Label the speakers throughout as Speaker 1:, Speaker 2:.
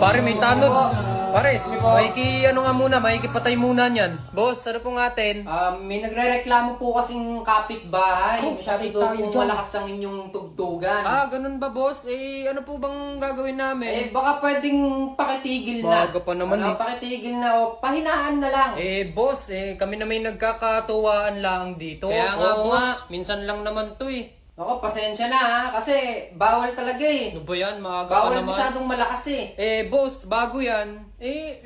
Speaker 1: Pare, may tanod. Pare, ano nga muna, makikipatay muna niyan. Boss, ano pong atin?
Speaker 2: May nagre-reklamo po kasing kapitbahay.
Speaker 1: Oh,
Speaker 2: Masyado
Speaker 1: tayo
Speaker 2: daw po
Speaker 1: dyan.
Speaker 2: malakas ang inyong tugtugan.
Speaker 1: Ganun ba, boss? Ano po bang gagawin namin?
Speaker 2: Baka pwedeng pakitigil na.
Speaker 1: Baga pa naman
Speaker 2: Pakitigil na o pahinaan na lang.
Speaker 1: Boss, kami na may nagkakatuwaan lang dito.
Speaker 2: Kaya nga,
Speaker 1: Oo
Speaker 2: boss.
Speaker 1: Minsan lang naman to
Speaker 2: Ako, pasensya na ha. Kasi bawal talaga
Speaker 1: Ano ba yan? Maaga pa
Speaker 2: Bawal
Speaker 1: naman.
Speaker 2: masyadong malakas
Speaker 1: Boss, bago yan,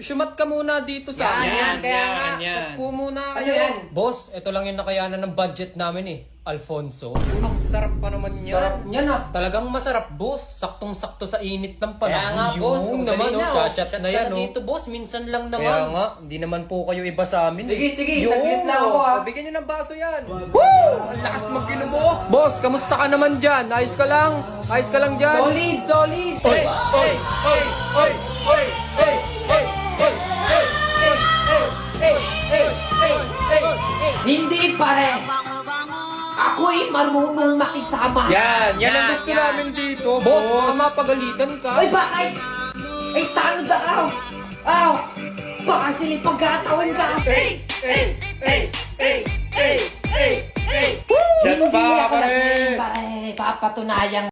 Speaker 1: syumat ka muna dito sa amin.
Speaker 2: Kaya nga.
Speaker 1: Sakpo muna
Speaker 2: Ano
Speaker 1: kayo.
Speaker 2: yan?
Speaker 1: Boss, ito lang yung nakayanan ng budget namin Alfonso. Ang sarap pa naman yan.
Speaker 2: Sarap niyan ah.
Speaker 1: Talagang masarap, boss. Saktong-sakto sa init ng panahon.
Speaker 2: Kaya nga, boss.
Speaker 1: Yun
Speaker 2: Ang
Speaker 1: naman,
Speaker 2: galing na, oh.
Speaker 1: shot na yan, dito, boss. Minsan lang naman. Kaya nga, hindi naman po kayo iba sa amin.
Speaker 2: Sige, saglit lang ako ah.
Speaker 1: Bigyan nyo ng baso yan. Woo! Ang lakas mag-inom mo. Boss, kamusta ka naman dyan? Ayos ka lang? Ayos ka lang dyan?
Speaker 2: Solid!
Speaker 1: Oy!
Speaker 2: Hindi pare! Ako'y marunong makisama!
Speaker 1: Yan ang gusto namin dito, boss. Baka mapagalitan ka.
Speaker 2: Ay, bakit? Ay, talo na ka! Aw! Baka silipag-katawan ka!
Speaker 1: Shot
Speaker 2: Hindi
Speaker 1: pa,
Speaker 2: ako
Speaker 1: pare.
Speaker 2: lasing, pare! Papatunayan